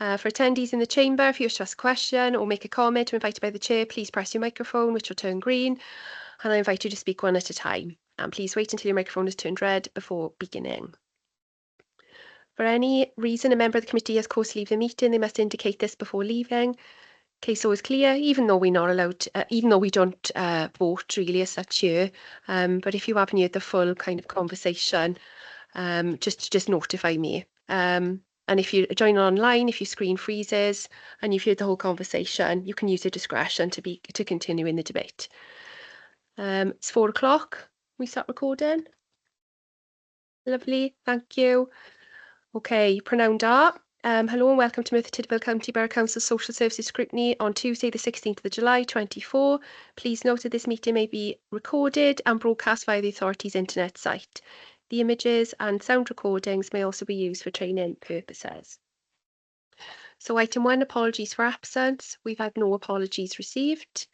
For attendees in the chamber, if you wish to ask a question or make a comment when invited by the chair, please press your microphone, which will turn green, and I invite you to speak one at a time. And please wait until your microphone is turned red before beginning. For any reason a member of the committee has caused to leave the meeting, they must indicate this before leaving. Case law is clear, even though we're not allowed, even though we don't vote really as such here. But if you haven't heard the full kind of conversation, just notify me. And if you join online, if your screen freezes and you've heard the whole conversation, you can use your discretion to continue in the debate. It's 4 o'clock. We start recording. Lovely, thank you. Okay, pronoun da. Hello and welcome to Merthyr Tydfil County Borough Council Social Services Scrutiny on Tuesday the 16th of July 24. Please note that this meeting may be recorded and broadcast via the authority's internet site. The images and sound recordings may also be used for training purposes. So item 1, apologies for absence. We've had no apologies received.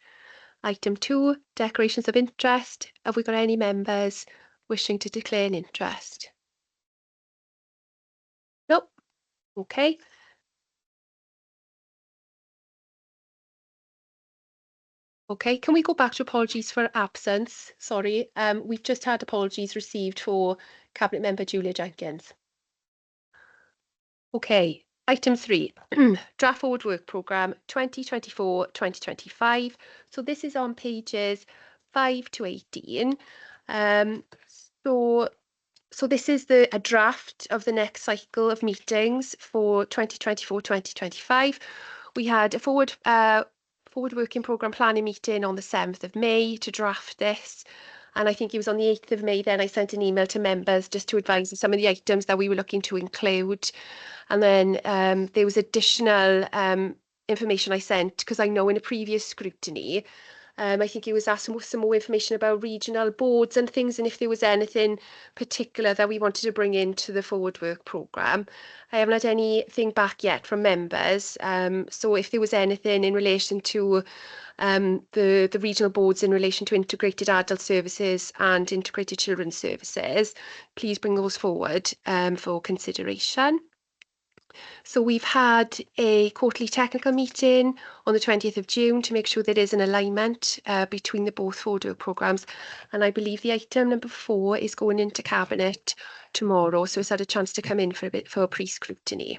Item 2, declarations of interest. Have we got any members wishing to declare an interest? Nope. Okay. Okay, can we go back to apologies for absence? Sorry, we've just had apologies received for Cabinet Member Julia Jenkins. Okay, item 3, draft forward work programme 2024-2025. So this is on pages 5 to 18. So this is a draft of the next cycle of meetings for 2024-2025. We had a forward working programme planning meeting on the 7th of May to draft this. And I think it was on the 8th of May then I sent an email to members just to advise of some of the items that we were looking to include. And then there was additional information I sent because I know in a previous scrutiny, I think he was asking for some more information about regional boards and things, and if there was anything particular that we wanted to bring into the forward work programme. I haven't had anything back yet from members, so if there was anything in relation to the regional boards in relation to integrated adult services and integrated children's services, please bring those forward for consideration. So we've had a quarterly technical meeting on the 20th of June to make sure there is an alignment between the both forward work programmes. And I believe the item number 4 is going into Cabinet tomorrow. So it's had a chance to come in for a pre-scrutiny.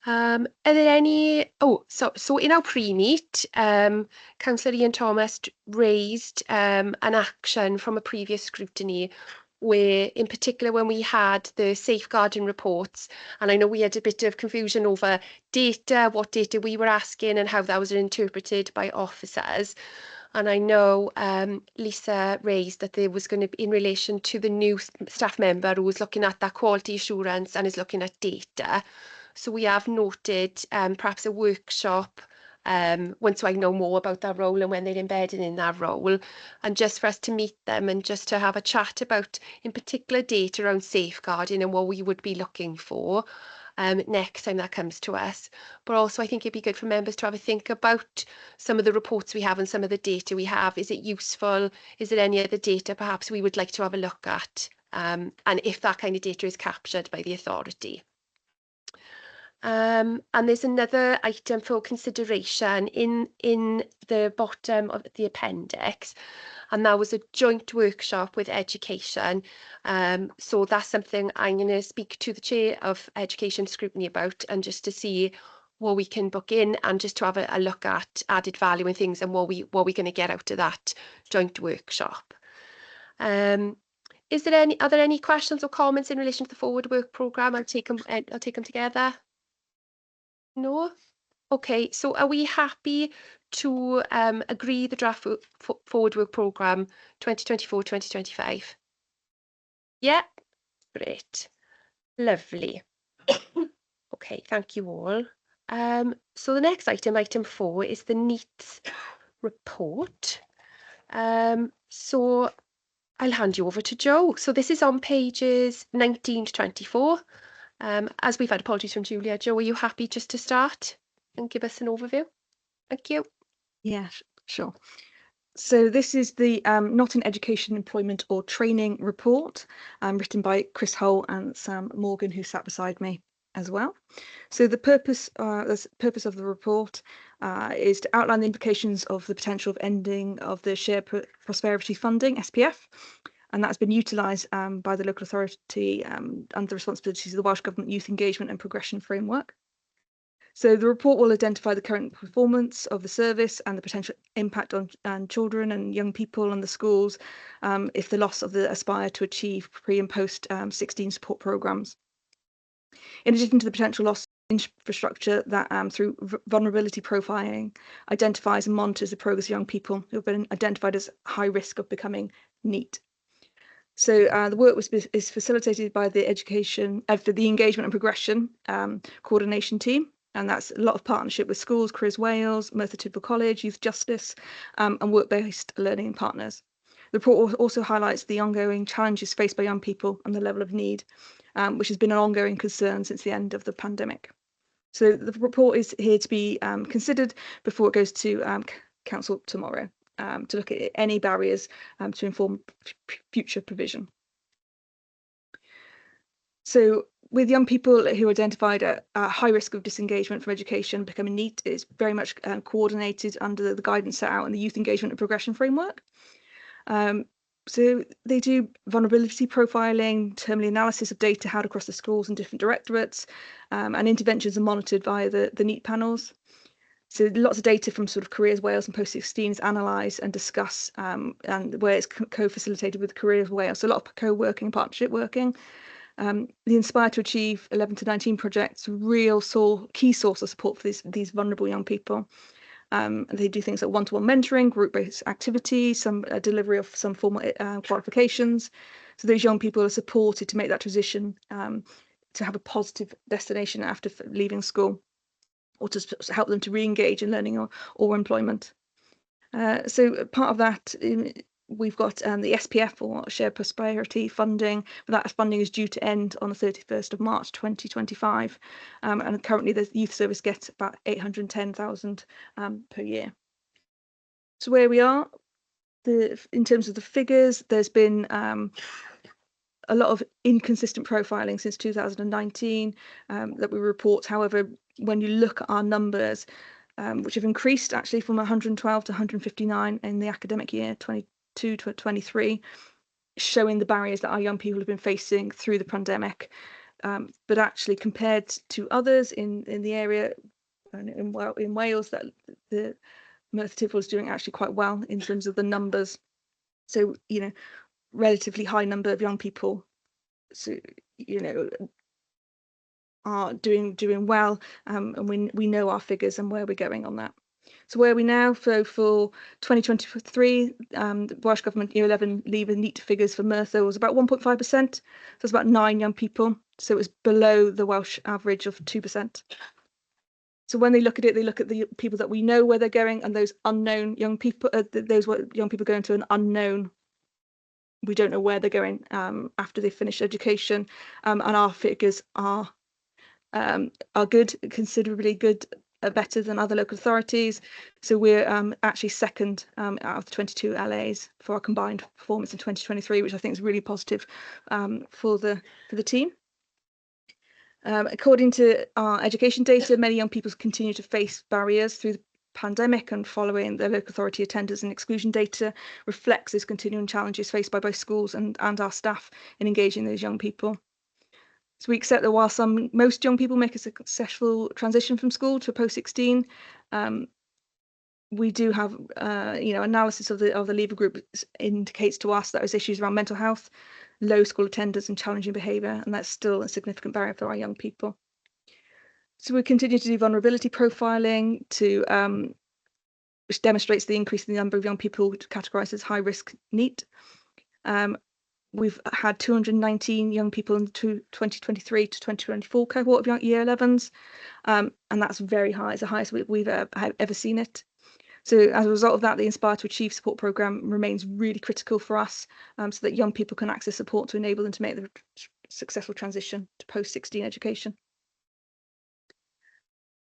Are there any, so in our pre-meet, Councillor Ian Thomas raised an action from a previous scrutiny where in particular when we had the safeguarding reports, and I know we had a bit of confusion over data, what data we were asking and how that was interpreted by officers. And I know Lisa raised that there was going to be in relation to the new staff member who was looking at that quality assurance and is looking at data. So we have noted perhaps a workshop once I know more about that role and when they're embedded in that role, and just for us to meet them and just to have a chat about in particular data around safeguarding and what we would be looking for next time that comes to us. But also I think it'd be good for members to have a think about some of the reports we have and some of the data we have. Is it useful? Is there any other data perhaps we would like to have a look at? And if that kind of data is captured by the authority. And there's another item for consideration in the bottom of the appendix, and that was a joint workshop with education. So that's something I'm going to speak to the chair of education scrutiny about, and just to see what we can book in and just to have a look at added value and things and what we're going to get out of that joint workshop. Are there any questions or comments in relation to the forward work programme? I'll take them together. No? Okay, so are we happy to agree the draft forward work programme 2024-2025? Yeah, great. Lovely. Okay, thank you all. So the next item 4, is the NEETs report. So I'll hand you over to Joe. So this is on pages 19 to 24. As we've had apologies from Julia, Joe, are you happy just to start and give us an overview? Thank you. Yeah, sure. So this is the Not in Education, Employment or Training report, written by Chris Hull and Sam Morgan, who sat beside me. as well. So the purpose of the report is to outline the implications of the potential of ending of the Shared Prosperity Funding, SPF, and that's been utilised by the local authority under the responsibilities of the Welsh Government Youth Engagement and Progression Framework. So the report will identify the current performance of the service and the potential impact on children and young people and the schools if the loss of the Aspire to Achieve pre and post 16 support programmes. In addition to the potential loss of infrastructure that through vulnerability profiling identifies and monitors the progress of young people who have been identified as high risk of becoming NEET. So the work is facilitated by the the engagement and progression coordination team, and that's a lot of partnership with schools, Careers Wales, Merthyr Tydfil College, Youth Justice, and work-based learning partners. The report also highlights the ongoing challenges faced by young people and the level of need, which has been an ongoing concern since the end of the pandemic. So the report is here to be considered before it goes to Council tomorrow to look at any barriers to inform future provision. So with young people who are identified at high risk of disengagement from education becoming NEET, it's very much coordinated under the guidance set out in the Youth Engagement and Progression Framework. So they do vulnerability profiling, terminal analysis of data held across the schools and different directorates, and interventions are monitored via the NEET panels. So lots of data from sort of Careers Wales and Post 16 is analysed and discussed, and where it's co-facilitated with Careers Wales. So a lot of co-working, partnership working. The Inspire to Achieve 11 to 19 project's real key source of support for these vulnerable young people. They do things like one-to-one mentoring, group-based activities, some delivery of some formal qualifications. So those young people are supported to make that transition to have a positive destination after leaving school, or to help them to re-engage in learning or employment. So part of that, we've got the SPF, or Shared Prosperity Funding. That funding is due to end on the 31st of March 2025, and currently the youth service gets about 810,000 per year. So where we are, in terms of the figures, there's been a lot of inconsistent profiling since 2019 that we report. However, when you look at our numbers, which have increased actually from 112 to 159 in the academic year 22 to 23, showing the barriers that our young people have been facing through the pandemic. But actually, compared to others in the area, in Wales, that the Merthyr Tydfil is doing actually quite well in terms of the numbers. So, relatively high number of young people, so are doing well, and we know our figures and where we're going on that. So where are we now? So for 2023, the Welsh Government Year 11 Leaver NEET figures for Merthyr was about 1.5%. So it's about 9 young people. So it was below the Welsh average of 2%. So when they look at it, they look at the people that we know where they're going, and those unknown young people, those young people going to an unknown. We don't know where they're going after they finish education, and our figures are good, considerably good, better than other local authorities. So we're actually second out of the 22 LAs for our combined performance in 2023, which I think is really positive for the team. According to our education data, many young people continue to face barriers through the pandemic, and following the local authority attendance and exclusion data reflects these continuing challenges faced by both schools and our staff in engaging those young people. So we accept that while most young people make a successful transition from school to post-16, we do have analysis of the Leaver group indicates to us that there's issues around mental health, low school attendance and challenging behaviour, and that's still a significant barrier for our young people. So we continue to do vulnerability profiling which demonstrates the increase in the number of young people categorised as high risk NEET. We've had 219 young people in the 2023 to 2024 cohort of Year 11s, and that's very high. It's the highest we've ever seen it. So as a result of that, the Inspire to Achieve support programme remains really critical for us, so that young people can access support to enable them to make the successful transition to post-16 education.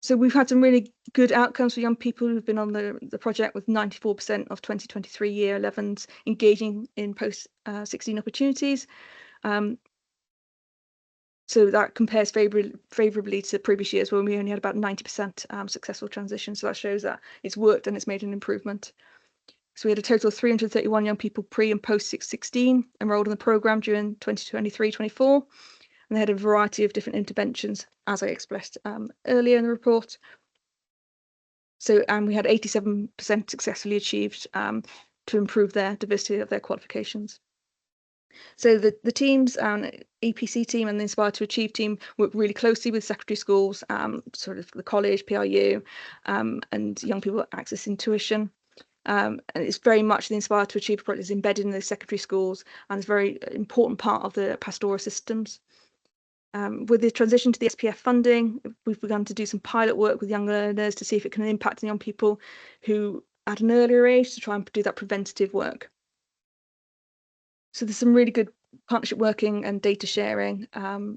So we've had some really good outcomes for young people who've been on the project, with 94% of 2023 Year 11s engaging in post-16 opportunities. So that compares favourably to previous years when we only had about 90% successful transition. So that shows that it's worked and it's made an improvement. So we had a total of 331 young people pre and post 616 enrolled in the programme during 2023-24. And they had a variety of different interventions, as I expressed earlier in the report. So we had 87% successfully achieved to improve their diversity of their qualifications. So the teams, EPC team and the Inspire to Achieve team work really closely with secondary schools, sort of the college, PRU, and young people accessing tuition. And it's very much the Inspire to Achieve project is embedded in the secondary schools and is a very important part of the pastoral systems. With the transition to the SPF funding, we've begun to do some pilot work with young learners to see if it can impact on young people who at an earlier age to try and do that preventative work. So there's some really good partnership working and data sharing,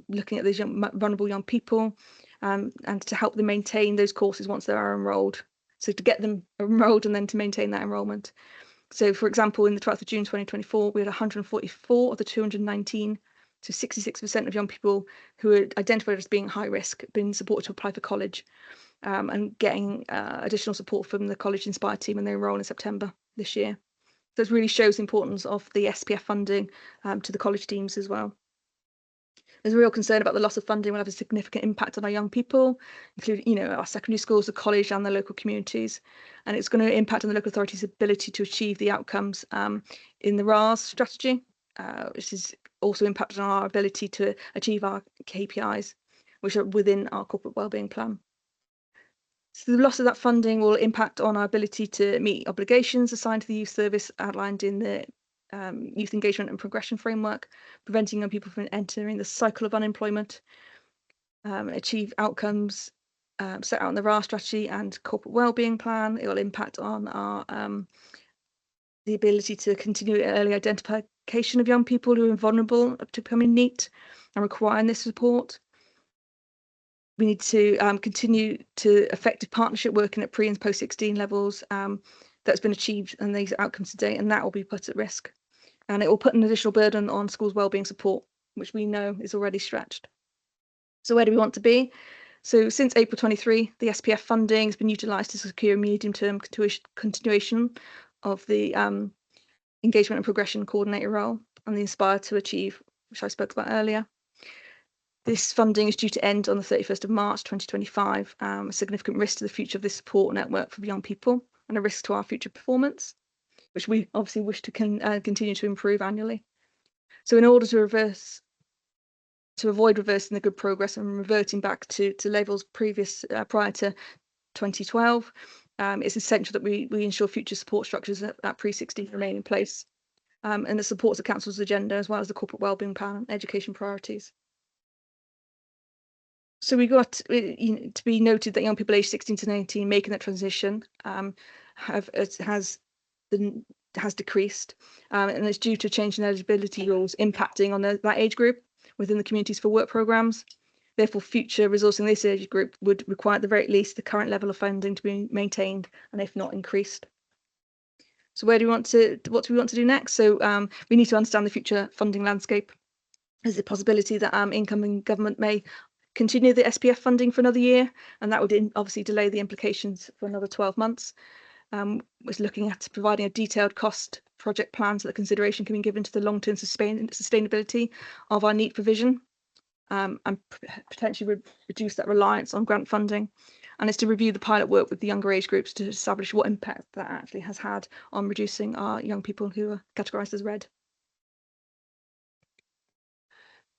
looking at these vulnerable young people, and to help them maintain those courses once they are enrolled. So to get them enrolled and then to maintain that enrolment. So for example, in the 12th of June 2024, we had 144 of the 219, so 66% of young people who were identified as being high risk been supported to apply for college, and getting additional support from the College Inspire team when they enroll in September this year. So it really shows the importance of the SPF funding to the college teams as well. There's a real concern about the loss of funding will have a significant impact on our young people, including, our secondary schools, the college and the local communities. And it's going to impact on the local authorities' ability to achieve the outcomes in the RAS strategy, which is also impacted on our ability to achieve our KPIs, which are within our corporate wellbeing plan. So the loss of that funding will impact on our ability to meet obligations assigned to the youth service outlined in the Youth Engagement and Progression Framework, preventing young people from entering the cycle of unemployment, achieve outcomes set out in the RAR strategy and corporate wellbeing plan. It will impact on our the ability to continue early identification of young people who are vulnerable to becoming NEET and requiring this support. We need to continue to effective partnership working at pre and post 16 levels that's been achieved and these outcomes today, and that will be put at risk. And it will put an additional burden on schools' wellbeing support, which we know is already stretched. So where do we want to be? So since April 23, the SPF funding has been utilised to secure medium-term continuation of the engagement and progression coordinator role and the Inspire to Achieve, which I spoke about earlier. This funding is due to end on the 31st of March 2025, a significant risk to the future of this support network for young people and a risk to our future performance, which we obviously wish to continue to improve annually. So in order to avoid reversing the good progress and reverting back to levels prior to 2012, it's essential that we ensure future support structures at pre-16 remain in place, and it supports the Council's agenda as well as the corporate wellbeing plan and education priorities. So we got to be noted that young people aged 16 to 19 making that transition has decreased, and it's due to change in eligibility rules impacting on that age group within the Communities for Work programmes. Therefore, future resourcing this age group would require at the very least the current level of funding to be maintained and if not increased. So what do we want to do next? So we need to understand the future funding landscape. There's a possibility that incoming government may continue the SPF funding for another year, and that would obviously delay the implications for another 12 months. Was looking at providing a detailed cost project plan so that consideration can be given to the long-term sustainability of our NEET provision, and potentially reduce that reliance on grant funding. And it's to review the pilot work with the younger age groups to establish what impact that actually has had on reducing our young people who are categorised as red.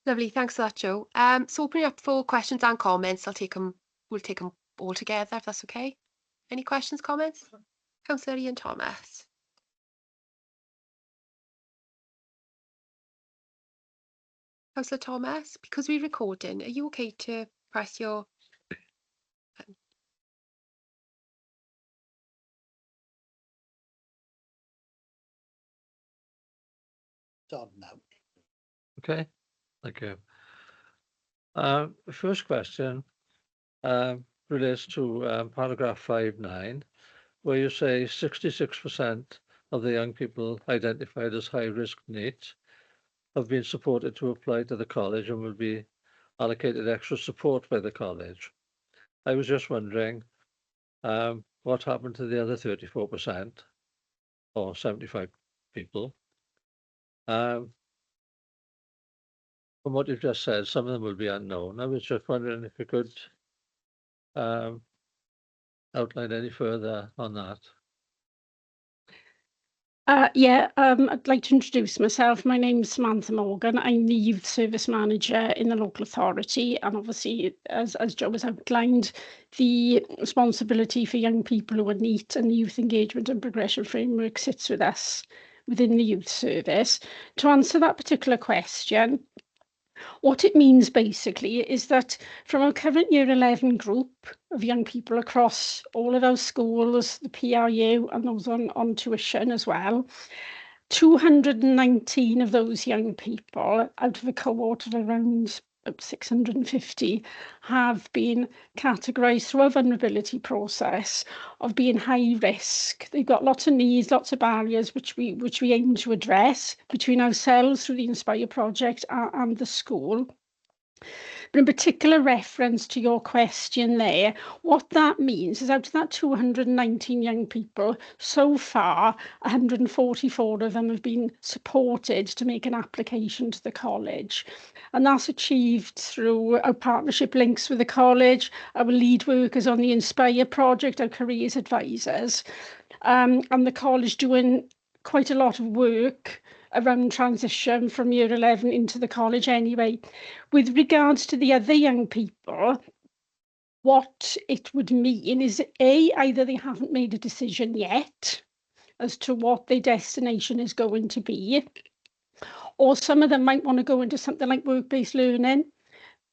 Lovely, thanks for that, Jo. So opening up for questions and comments, we'll take them all together if that's okay. Any questions, comments? Councillor Ian Thomas. Councillor Thomas, because we're recording, are you okay to press your button? On now. Okay, thank you. First question relates to paragraph 5.9, where you say 66% of the young people identified as high-risk NEET have been supported to apply to the college and will be allocated extra support by the college. I was just wondering what happened to the other 34% or 75 people. From what you've just said, some of them will be unknown. I was just wondering if you could outline any further on that. I'd like to introduce myself. My name's Samantha Morgan. I'm the Youth Service Manager in the local authority, and obviously, as Joe has outlined, the responsibility for young people who are NEET and the Youth Engagement and Progression Framework sits with us within the Youth Service. To answer that particular question, what it means basically is that from our current year 11 group of young people across all of our schools, the PRU and those on tuition as well, 219 of those young people out of a cohort of around 650 have been categorised through a vulnerability process of being high risk. They've got lots of needs, lots of barriers, which we aim to address between ourselves through the Inspire project and the school. But in particular reference to your question there, what that means is out of that 219 young people, so far 144 of them have been supported to make an application to the college. And that's achieved through our partnership links with the college, our lead workers on the Inspire project, our careers advisors, and the college doing quite a lot of work around transition from year 11 into the college anyway. With regards to the other young people, what it would mean is either they haven't made a decision yet as to what their destination is going to be, or some of them might want to go into something like work-based learning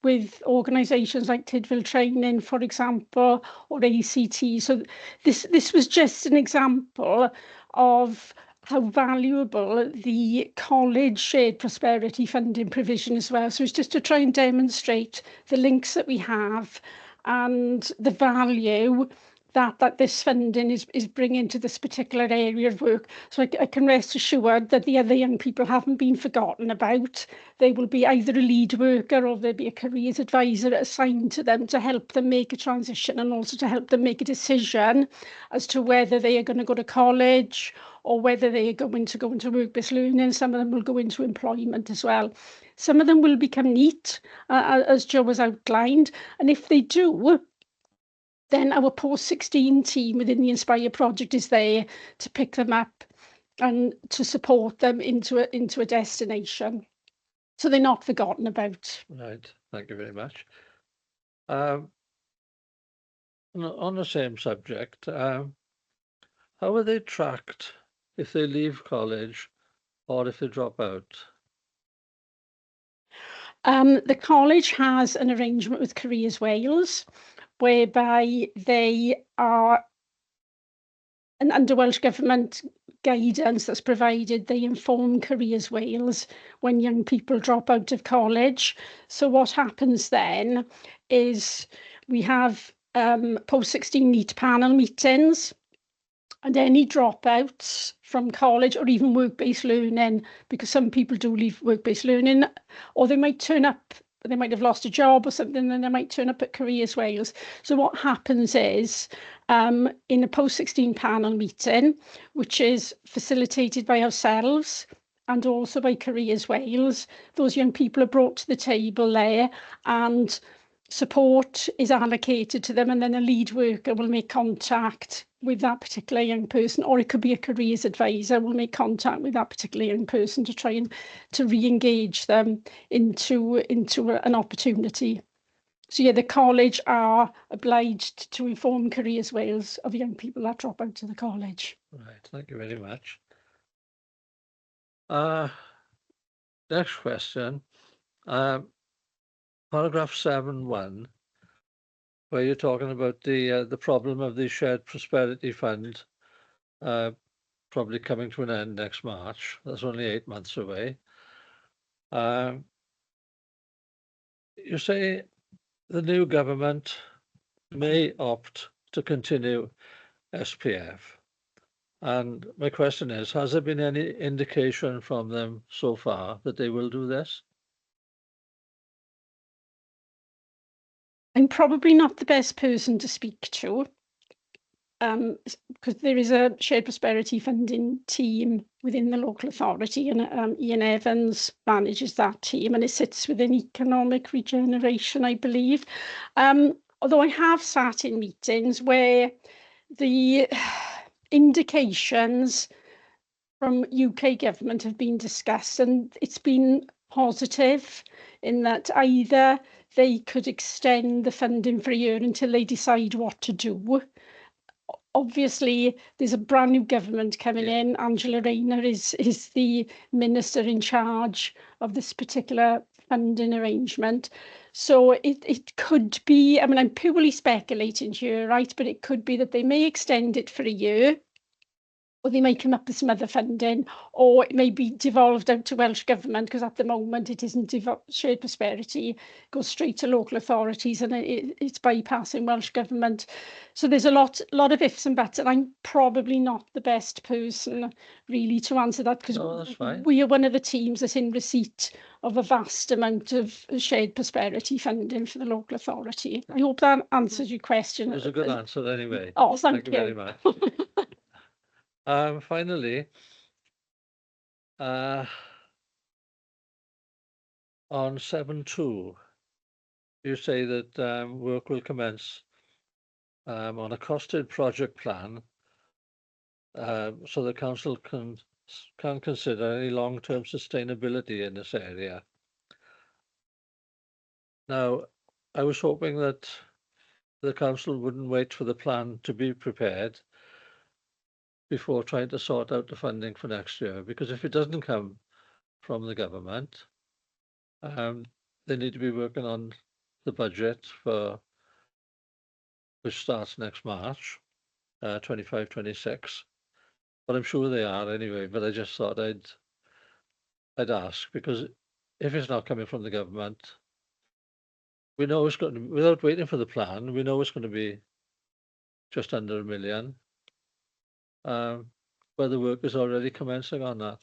with organisations like Tidville Training, for example, or ACT. So this was just an example of how valuable the college shared prosperity funding provision as well. So it's just to try and demonstrate the links that we have and the value that this funding is bringing to this particular area of work. So I can rest assured that the other young people haven't been forgotten about. They will be either a lead worker or there'll be a careers advisor assigned to them to help them make a transition and also to help them make a decision as to whether they are going to go to college or whether they are going to go into work-based learning. Some of them will go into employment as well. Some of them will become NEET, as Joe has outlined. And if they do, then our post-16 team within the Inspire project is there to pick them up and to support them into a destination. So they're not forgotten about. Right, thank you very much. On the same subject, how are they tracked if they leave college or if they drop out? The college has an arrangement with Careers Wales whereby they are, and under Welsh Government guidance that's provided, they inform Careers Wales when young people drop out of college. So what happens then is we have post-16 NEET panel meetings, and any dropouts from college or even work-based learning, because some people do leave work-based learning, or they might turn up, they might have lost a job or something, and they might turn up at Careers Wales. So what happens is, in a post-16 panel meeting, which is facilitated by ourselves and also by Careers Wales, those young people are brought to the table there and support is allocated to them, and then a lead worker will make contact with that particular young person, or it could be a careers advisor will make contact with that particular young person to try and to re-engage them into an opportunity. So yeah, the college are obliged to inform Careers Wales of young people that drop out of the college. Right, thank you very much. Next question. Paragraph 7.1, where you're talking about the problem of the shared prosperity fund probably coming to an end next March. That's only 8 months away. You say the new government may opt to continue SPF. And my question is, has there been any indication from them so far that they will do this? I'm probably not the best person to speak to, because there is a shared prosperity funding team within the local authority, and Ian Evans manages that team, and it sits within economic regeneration, I believe. Although I have sat in meetings where the indications from UK government have been discussed, and it's been positive in that either they could extend the funding for a year until they decide what to do. Obviously, there's a brand new government coming in. Angela Rayner is the minister in charge of this particular funding arrangement. So it could be, I mean, I'm purely speculating here, right? But it could be that they may extend it for a year, or they may come up with some other funding, or it may be devolved out to Welsh Government, because at the moment it isn't shared prosperity, it goes straight to local authorities, and it's bypassing Welsh Government. So there's a lot of ifs and buts, and I'm probably not the best person really to answer that, because we are one of the teams that's in receipt of a vast amount of shared prosperity funding for the local authority. I hope that answers your question. It was a good answer anyway. Oh, thank you very much. Finally, on 7.2, you say that work will commence on a costed project plan, so the council can consider any long-term sustainability in this area. Now, I was hoping that the council wouldn't wait for the plan to be prepared before trying to sort out the funding for next year, because if it doesn't come from the government, they need to be working on the budget which starts next March, 25-26. But I'm sure they are anyway. But I just thought I'd ask, because if it's not coming from the government, we know it's going to, without waiting for the plan, we know it's going to be just under £1 million. But the work is already commencing on that.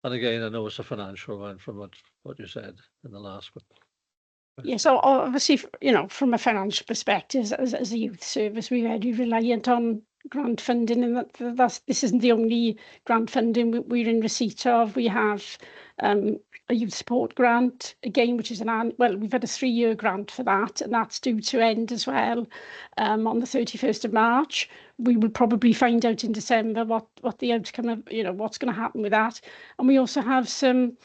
And again, I know it's a financial one from what you said in the last one. Yeah, so obviously, you know, from a financial perspective, as a youth service, we're very reliant on grant funding, and this isn't the only grant funding we're in receipt of. We have a youth support grant, again, which is well, we've had a 3-year grant for that, and that's due to end as well on the 31st of March. We will probably find out in December what the outcome of, you know, what's going to happen with that. And we also have some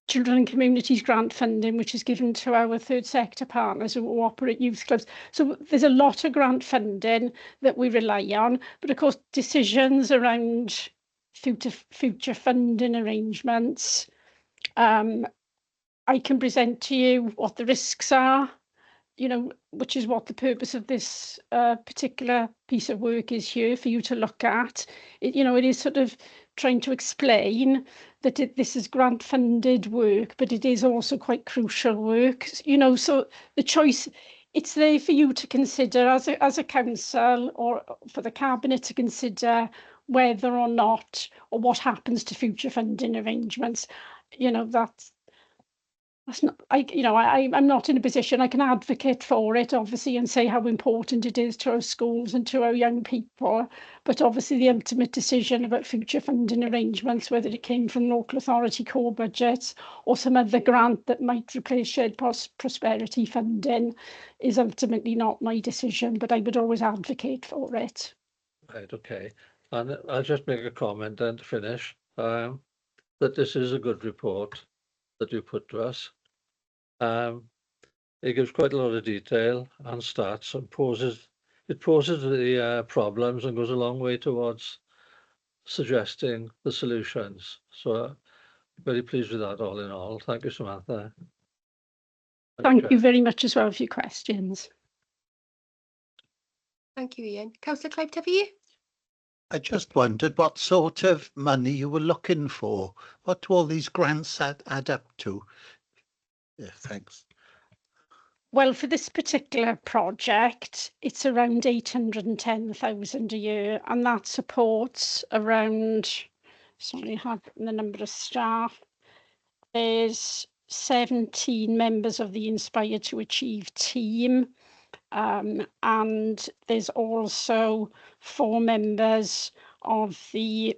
Children and Communities grant funding, which is given to our third sector partners who operate youth clubs. So there's a lot of grant funding that we rely on, but of course decisions around future funding arrangements, I can present to you what the risks are, you know, which is what the purpose of this particular piece of work is here for you to look at. You know, it is sort of trying to explain that this is grant funded work, but it is also quite crucial work, you know, so the choice, it's there for you to consider as a council, or for the cabinet to consider whether or not, or what happens to future funding arrangements. You know, that's not, I'm not in a position, I can advocate for it, obviously, and say how important it is to our schools and to our young people. But obviously the ultimate decision about future funding arrangements, whether it came from local authority core budgets or some other grant that might replace shared prosperity funding, is ultimately not my decision, but I would always advocate for it. Right, okay. And I'll just make a comment then to finish, that this is a good report that you put to us. It gives quite a lot of detail and stats, and poses the problems, and goes a long way towards suggesting the solutions. So very pleased with that all in all. Thank you, Samantha. Thank you very much as well for your questions. Thank you, Ian. Councillor Clive-Tyvie? I just wondered what sort of money you were looking for. What do all these grants add up to? Yeah, thanks. Well, for this particular project, it's around 810,000 a year, and that supports around, sorry, I have the number of staff. There's 17 members of the Inspire to Achieve team, and there's also 4 members of the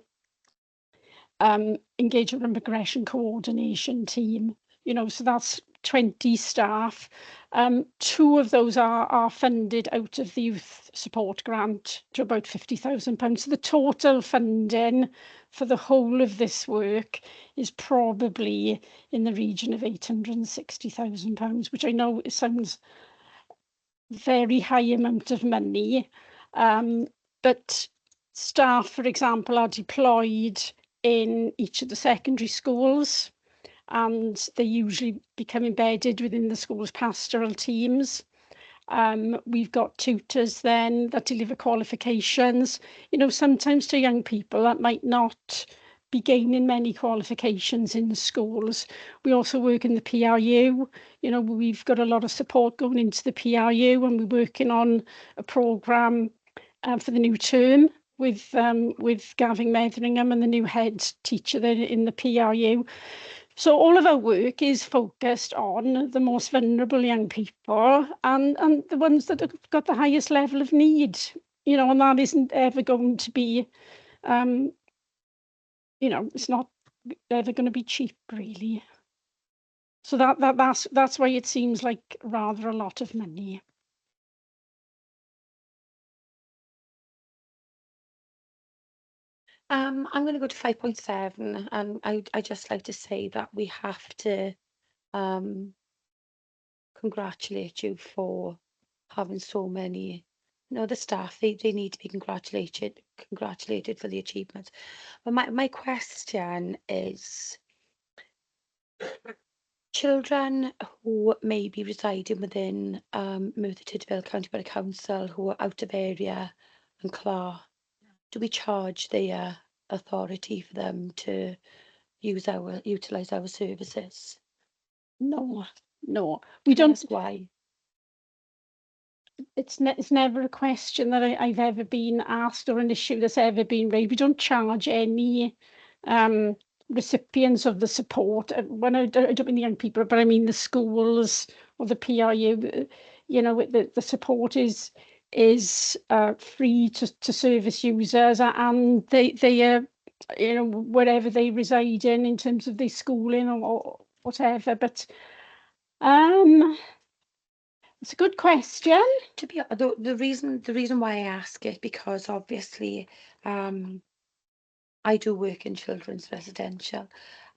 engagement and progression coordination team. You know, so that's 20 staff. 2 of those are funded out of the youth support grant to about £50,000. So the total funding for the whole of this work is probably in the region of £860,000, which I know it sounds very high amount of money, but staff, for example, are deployed in each of the secondary schools, and they usually become embedded within the school's pastoral teams. We've got tutors then that deliver qualifications. You know, sometimes to young people that might not be gaining many qualifications in the schools. We also work in the PRU. You know, we've got a lot of support going into the PRU, and we're working on a programme for the new term with Gavin Metheringham and the new head teacher there in the PRU. So all of our work is focused on the most vulnerable young people and the ones that have got the highest level of need, you know, and that isn't ever going to be, you know, it's not ever going to be cheap, really. So that's why it seems like rather a lot of money. I'm going to go to 5.7, and I just like to say that we have to congratulate you for having so many. You know, the staff, they need to be congratulated for the achievements. But my question is, children who may be residing within Merthyr Tydfil County Borough Council who are out of area and CLA, do we charge their authority for them to utilise our services? No, Can we I don't. ask why? It's never a question that I've ever been asked, or an issue that's ever been raised. We don't charge any recipients of the support. When I don't mean the young people, but I mean the schools or the PRU. You know, the support is free to service users, and they are, you know, wherever they reside in terms of their schooling or whatever. But it's a good question. To be the reason why I ask it, because obviously I do work in children's residential,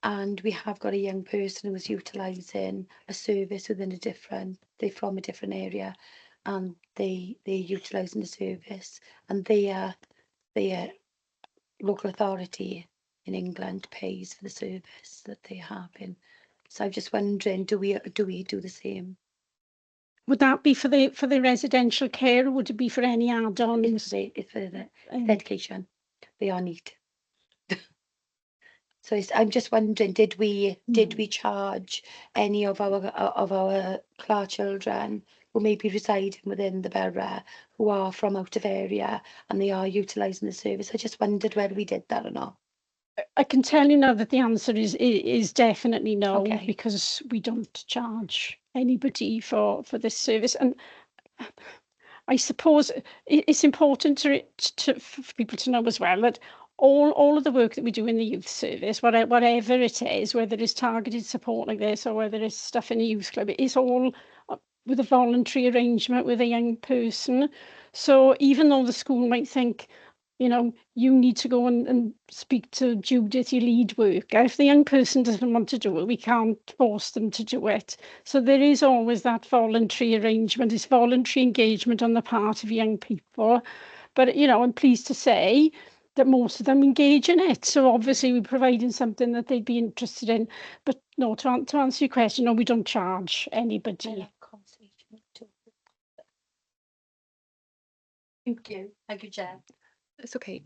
and we have got a young person who is utilising a service within they're from a different area, and they're utilising the service, and their local authority in England pays for the service that they have in. So I'm just wondering, do we do the same? Would that be for the residential care, or would it be for any add-ons? It's for the education. They are neat. So I'm just wondering, did we charge any of our CLA children who may be residing within the borough, who are from out of area and they are utilising the service? I just wondered whether we did that or not. I can tell you now that the answer is definitely no, Okay. because we don't charge anybody for this service. And I suppose it's important for people to know as well that all of the work that we do in the youth service, whatever it is, whether it's targeted support like this or whether it's stuff in a youth club, it's all with a voluntary arrangement with a young person. So even though the school might think, you know, you need to go and speak to Judith, your lead worker, if the young person doesn't want to do it, we can't force them to do it. So there is always that voluntary arrangement. It's voluntary engagement on the part of young people. But, you know, I'm pleased to say that most of them engage in it. So obviously we're providing something that they'd be interested in. But no, to answer your question, no, we don't charge anybody. Thank you. Thank you, Chair. It's okay.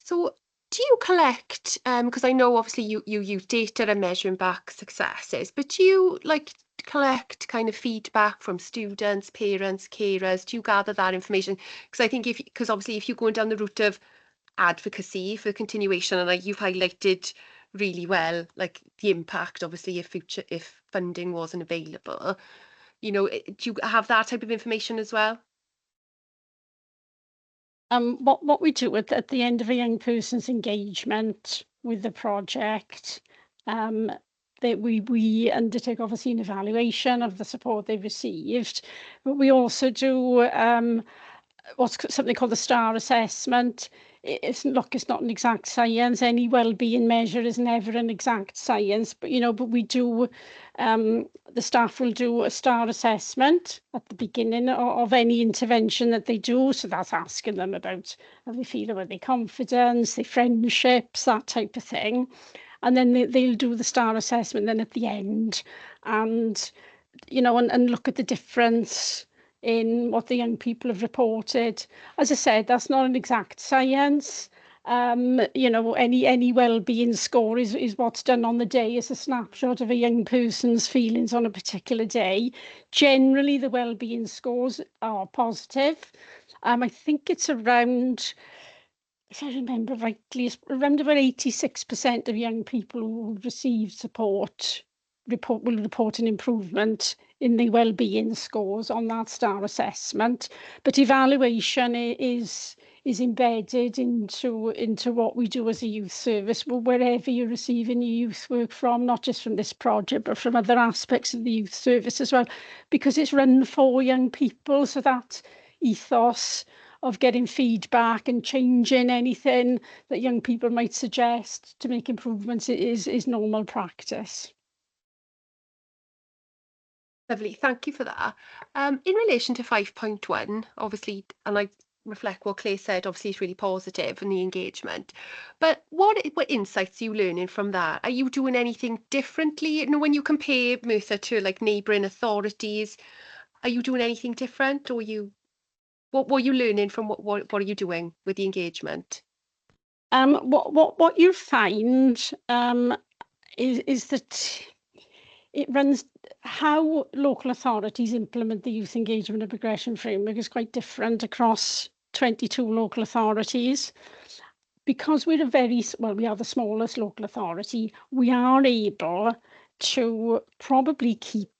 So do you collect, because I know obviously you use data and measuring back successes, but do you like collect kind of feedback from students, parents, carers? Do you gather that information? Because I think because obviously if you're going down the route of advocacy for continuation, and like you've highlighted really well, like the impact, obviously, if funding wasn't available. You know, do you have that type of information as well? What we do at the end of a young person's engagement with the project, that we undertake obviously an evaluation of the support they've received, but we also do what's something called the STAR assessment. It's not an exact science. Any well-being measure is never an exact science, but but we do. The staff will do a STAR assessment at the beginning of any intervention that they do. So that's asking them about how they feel about their confidence, their friendships, that type of thing. And then they'll do the STAR assessment then at the end, and and look at the difference in what the young people have reported. As I said, that's not an exact science. Any well-being score is what's done on the day. It's a snapshot of a young person's feelings on a particular day. Generally, the well-being scores are positive. I think it's around, if I remember rightly, it's around about 86% of young people who receive support will report an improvement in the well-being scores on that STAR assessment. But evaluation is embedded into what we do as a youth service, wherever you're receiving your youth work from, not just from this project, but from other aspects of the youth service as well, because it's run for young people. So that ethos of getting feedback and changing anything that young people might suggest to make improvements is normal practice. Lovely, thank you for that. In relation to 5.1, obviously, and I reflect what Claire said, obviously it's really positive in the engagement. But what insights are you learning from that? Are you doing anything differently? When you compare Merthyr to like neighbouring authorities, are you doing anything different, or what were you learning from what are you doing with the engagement? What you find is that it runs how local authorities implement the youth engagement and progression framework is quite different across 22 local authorities. Because we are the smallest local authority, we are able to probably keep,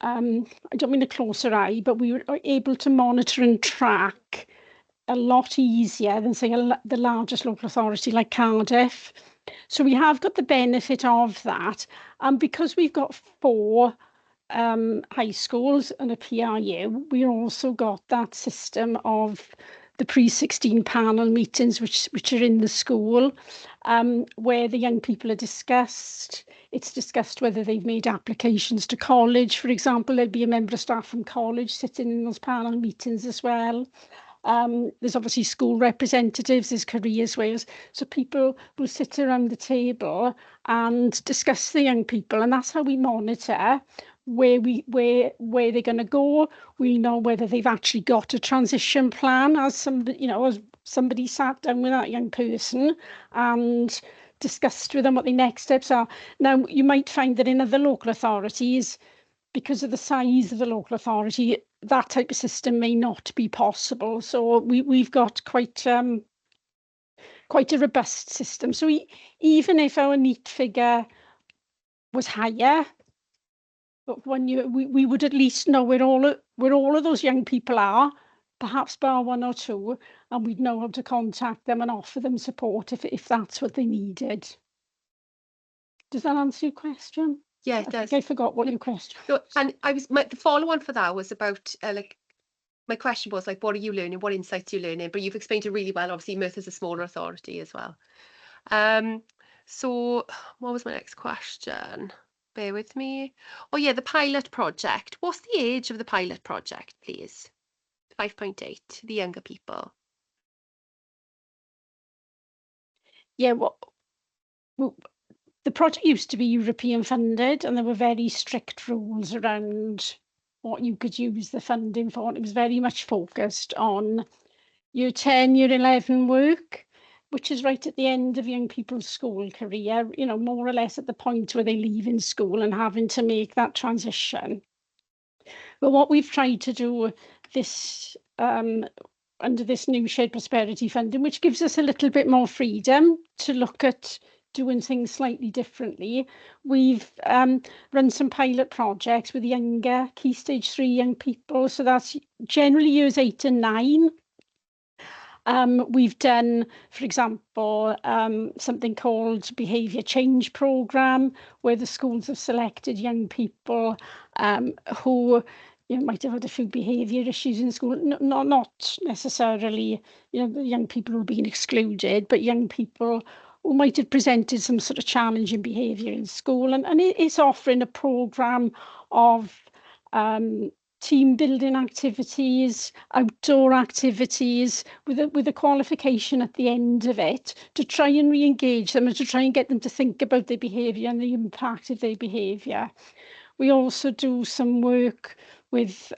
I don't mean a closer eye, but we are able to monitor and track a lot easier than, say, the largest local authority like Cardiff. So we have got the benefit of that. And because we've got 4 high schools and a PRU, we also got that system of the pre-16 panel meetings, which are in the school, where the young people are discussed. It's discussed whether they've made applications to college. For example, there'd be a member of staff from college sitting in those panel meetings as well. There's obviously school representatives, there's careers Wales. So people will sit around the table and discuss the young people, and that's how we monitor where they're going to go. We know whether they've actually got a transition plan, as somebody sat down with that young person and discussed with them what the next steps are. Now, you might find that in other local authorities, because of the size of the local authority, that type of system may not be possible. So we've got quite a robust system. So even if our NEAT figure was higher, but we would at least know where all of those young people are, perhaps bar 1 or 2, and we'd know how to contact them and offer them support if that's what they needed. Does that answer your question? Yeah, it does. I think I forgot what your question was. And the follow-on for that was about my question was like, what are you learning? What insights are you learning? But you've explained it really well. Obviously, Merthyr's a smaller authority as well. So what was my next question? Bear with me. Oh yeah, the pilot project. What's the age of the pilot project, please? 5.8, the younger people. Yeah, well, the project used to be European funded, and there were very strict rules around what you could use the funding for. And it was very much focused on year 10, year 11 work, which is right at the end of young people's school career, more or less at the point where they leave in school and having to make that transition. But what we've tried to do this under this new shared prosperity funding, which gives us a little bit more freedom to look at doing things slightly differently. We've run some pilot projects with younger Key Stage 3 young people, so that's generally years 8 and 9. We've done, for example, something called Behaviour Change Programme, where the schools have selected young people who might have had a few behaviour issues in school, not necessarily the young people who are being excluded, but young people who might have presented some sort of challenging behaviour in school. And it's offering a programme of team building activities, outdoor activities, with a qualification at the end of it, to try and re-engage them and to try and get them to think about their behaviour and the impact of their behaviour. We also do some work with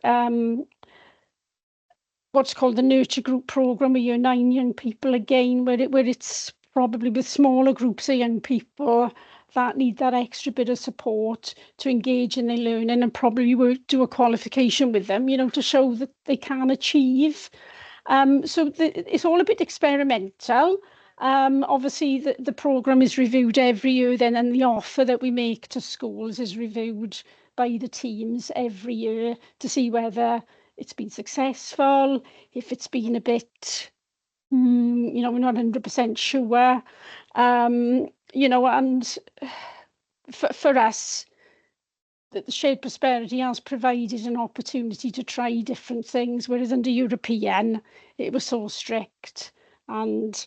what's called the Nurture Group programme, where you're 9 young people again, where it's probably with smaller groups of young people that need that extra bit of support to engage in their learning, and probably do a qualification with them, to show that they can achieve. So it's all a bit experimental. Obviously, the programme is reviewed every year then, and the offer that we make to schools is reviewed by the teams every year to see whether it's been successful, if it's been a bit, we're not 100% sure. And for us, that the shared prosperity has provided an opportunity to try different things, whereas under European, it was so strict, and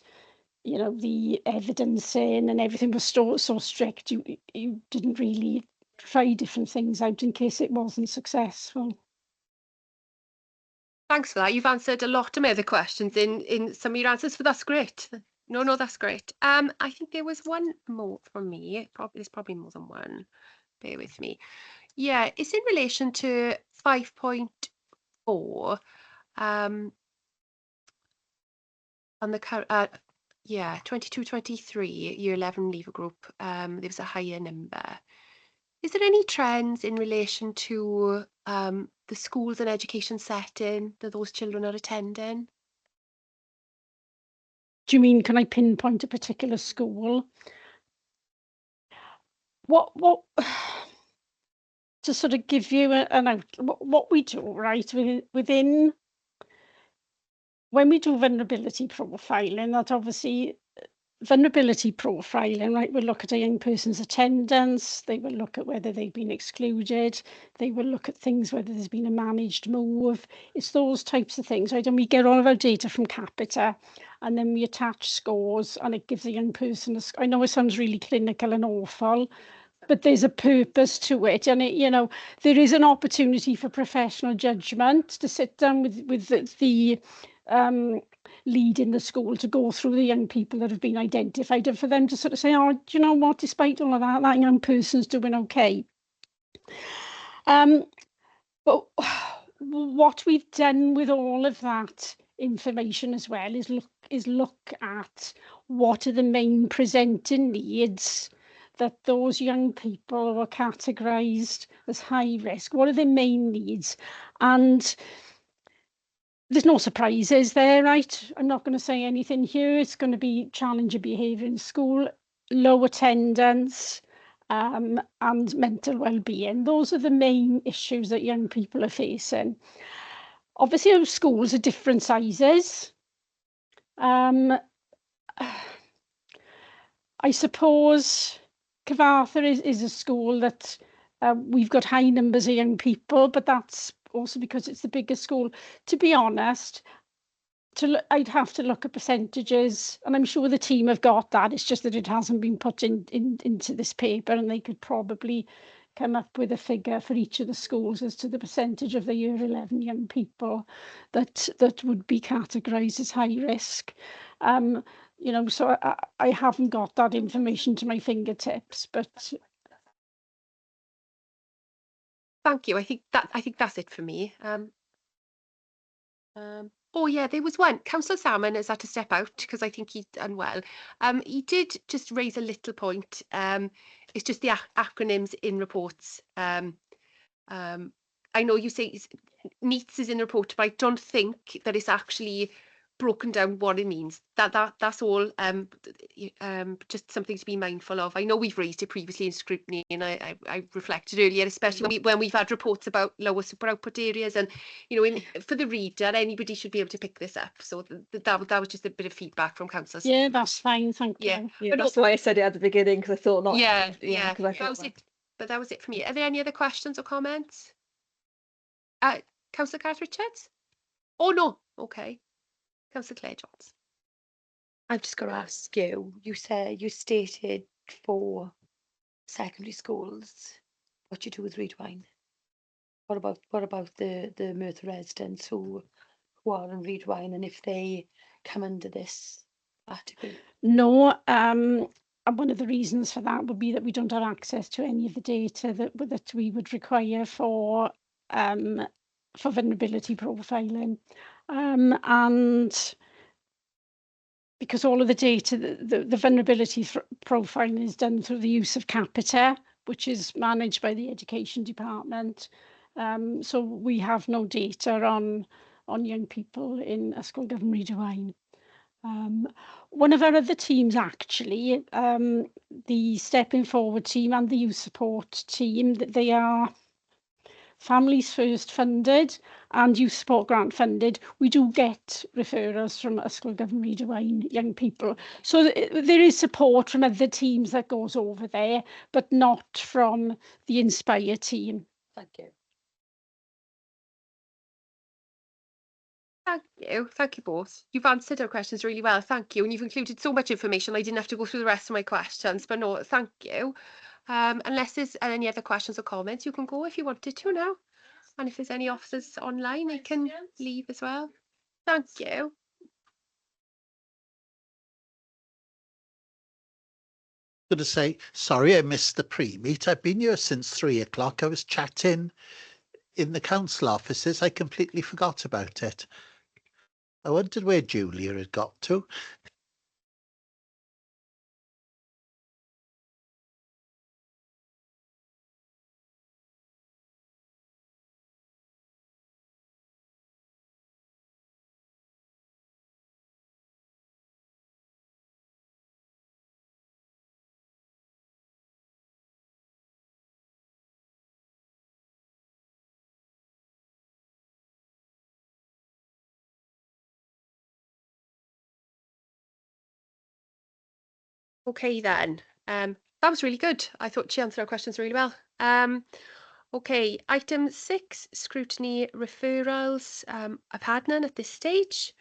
the evidencing and everything was so strict, you didn't really try different things out in case it wasn't successful. Thanks for that. You've answered a lot of my other questions in some of your answers, but that's great. No, that's great. I think there was one more from me. There's probably more than one. Bear with me. Yeah, it's in relation to 5.4. On the 22-23 year 11 leaver group, there was a higher number. Is there any trends in relation to the schools and education setting that those children are attending? Do you mean, can I pinpoint a particular school? What to sort of give you what we do, right, within when we do vulnerability profiling, that obviously vulnerability profiling, right, we'll look at a young person's attendance, they will look at whether they've been excluded, they will look at things whether there's been a managed move. It's those types of things, right? And we get all of our data from Capita, and then we attach scores, and it gives a young person I know it sounds really clinical and awful, but there's a purpose to it, and there is an opportunity for professional judgment to sit down with the lead in the school to go through the young people that have been identified, and for them to sort of say, oh, do you know what, despite all of that young person's doing okay. But what we've done with all of that information as well is look at what are the main presenting needs that those young people were categorised as high risk. What are their main needs? And there's no surprises there, right? I'm not going to say anything here. It's going to be challenging behaviour in school, low attendance, and mental well-being. Those are the main issues that young people are facing. Obviously, our schools are different sizes. I suppose Cyfarthur is a school that we've got high numbers of young people, but that's also because it's the biggest school. To be honest, I'd have to look at percentages, and I'm sure the team have got that. It's just that it hasn't been put into this paper, and they could probably come up with a figure for each of the schools as to the percentage of the year 11 young people that would be categorised as high risk. So I haven't got that information to my fingertips, but thank you. I think that's it for me. Oh yeah, there was one. Councillor Salmon has had to step out because I think he's unwell. He did just raise a little point. It's just the acronyms in reports. I know you say NEETs is in the report, but I don't think that it's actually broken down what it means. That's all. Just something to be mindful of. I know we've raised it previously in scrutiny, and I reflected earlier, especially when we've had reports about lower super output areas, and for the reader, anybody should be able to pick this up. So that was just a bit of feedback from councillors. Yeah, that's fine, thank Yeah. you. Yeah, that's why I said it at the beginning, because I thought not. Yeah. 'cause I That thought was it. But that was it for me. Are there any other questions or comments? Councillor Gareth Richards? Oh no. Okay. Councillor Claire Jones. I've just got to ask you, you stated for secondary schools, what you do with Readwine? What about the Merthyr residents who are on Readwine, and if they come under this article? No, and one of the reasons for that would be that we don't have access to any of the data that we would require for vulnerability profiling, and because all of the data, the vulnerability profiling is done through the use of Capita, which is managed by the Education Department. So we have no data on young people in Ysgol Gyfun Rhydywine. One of our other teams, actually, the Stepping Forward team and the youth support team, they are Families First funded and youth support grant funded. We do get referrals from Ysgol Gyfun Rhydywine young people. So there is support from other teams that goes over there, but not from the Inspire team. Thank you. Thank you both. You've answered our questions really well, thank you. And you've included so much information, I didn't have to go through the rest of my questions, but no, thank you. Unless there's any other questions or comments, you can go if you wanted to now. And if there's any officers online, they can leave as well. Thank you. Going to say, sorry, I missed the pre-meet. I've been here since 3 o'clock. I was chatting in the council offices. I completely forgot about it. I wondered where Julia had got to. Okay then. That was really good. I thought she answered our questions really well. Okay, item 6, scrutiny referrals. I've had none at this stage.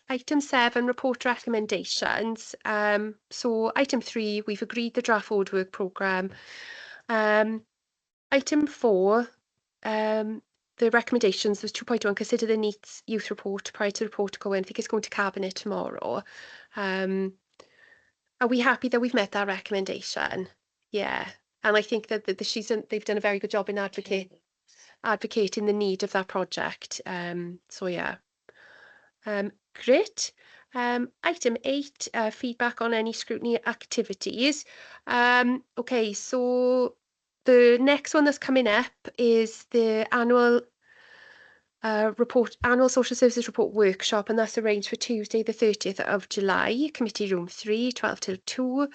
Item 7, report recommendations. So item 3, we've agreed the draft forward work programme. Item 4, the recommendations was 2.1, consider the needs youth report prior to the report going. I think it's going to cabinet tomorrow. Are we happy that we've met that recommendation? Yeah, and I think that they've done a very good job in advocating the need of that project. So yeah, great. Item 8, feedback on any scrutiny activities. Okay, so the next one that's coming up is the annual social services report workshop, and that's arranged for Tuesday the 30th of July, committee room 3, 12 till 2,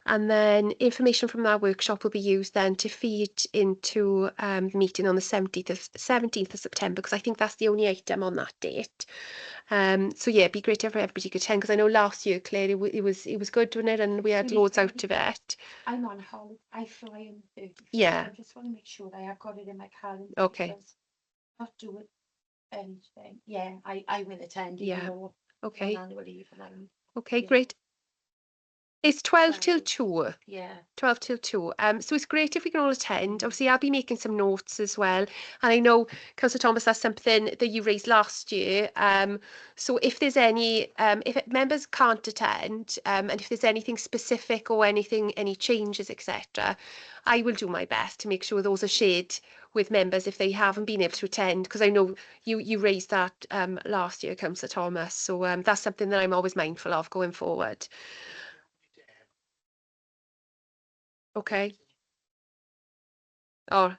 and then information from that workshop will be used then to feed into the meeting on the 17th of September, because I think that's the only item on that date. So yeah, it'd be great if everybody could attend, because I know last year, Claire, it was good, wasn't it? And we had loads out of it. I'm on hold. I fly on the 31st. Yeah. I just want to make sure that I have got it in my calendar. Okay. Not do it anything. Yeah, I will attend. Yeah. Even though Okay. I'm on annual leave and I'm, Okay, yeah. great. It's 12 till 2. Yeah. 12 till 2. So it's great if we can all attend. Obviously, I'll be making some notes as well. And I know, Councillor Thomas, that's something that you raised last year. So if there's any, if members can't attend, and if there's anything specific or any changes, etc., I will do my best to make sure those are shared with members if they haven't been able to attend, because I know you raised that last year, Councillor Thomas. So that's something that I'm always mindful of going forward. Okay. Oh,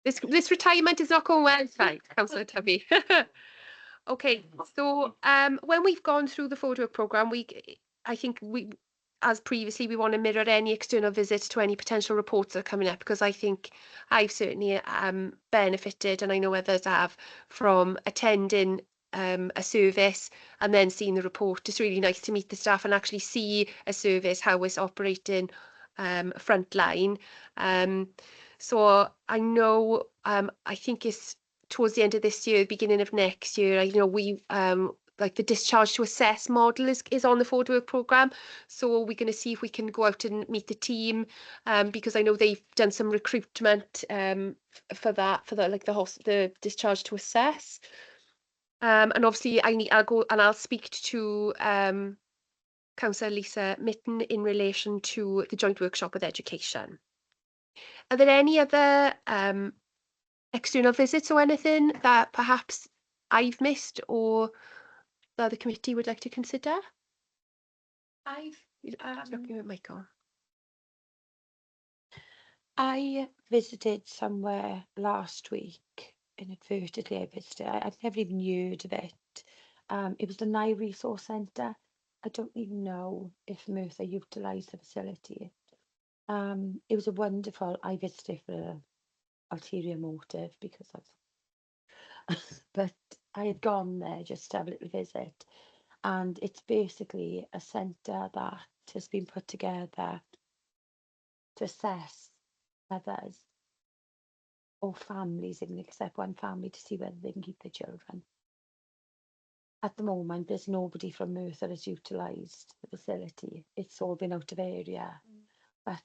this retirement is not going well, thanks, Councillor Tubby. Okay, so when we've gone through the forward work programme, I think as previously, we want to mirror any external visits to any potential reports that are coming up, because I think I've certainly benefited, and I know others have, from attending a service and then seeing the report. It's really nice to meet the staff and actually see a service, how it's operating frontline. So I know, I think it's towards the end of this year, beginning of next year. I know we like the discharge to assess model is on the forward work programme. So we're going to see if we can go out and meet the team, because I know they've done some recruitment for the like the discharge to assess. And obviously I'll go and I'll speak to Councillor Lisa Mitten in relation to the joint workshop with education. Are there any other external visits or anything that perhaps I've missed or that the committee would like to consider? Looking at Michael. I visited somewhere last week, inadvertently I visited, I've never even heard of it. It was the Nye Resource Centre. I don't even know if Merthyr utilised the facility. It was a wonderful, I visited for an ulterior motive because but I had gone there just to have a little visit. And it's basically a centre that has been put together to assess mothers or families, even except one family, to see whether they can keep their children. At the moment, there's nobody from Merthyr has utilised the facility. It's all been out of area. But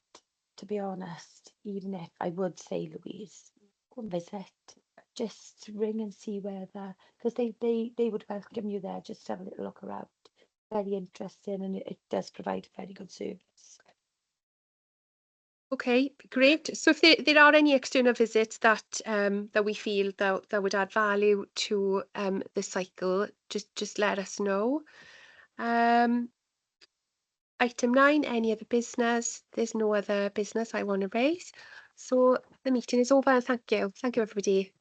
to be honest, even if I would say, Louise, go and visit, just ring and see whether, because they would welcome you there, just to have a little look around. Very interesting, and it does provide a very good service. Okay, great. So if there are any external visits that that we feel that would add value to the cycle, just let us know. Item 9, any other business? There's no other business I want to raise. So the meeting is over. Thank you. Thank you, everybody.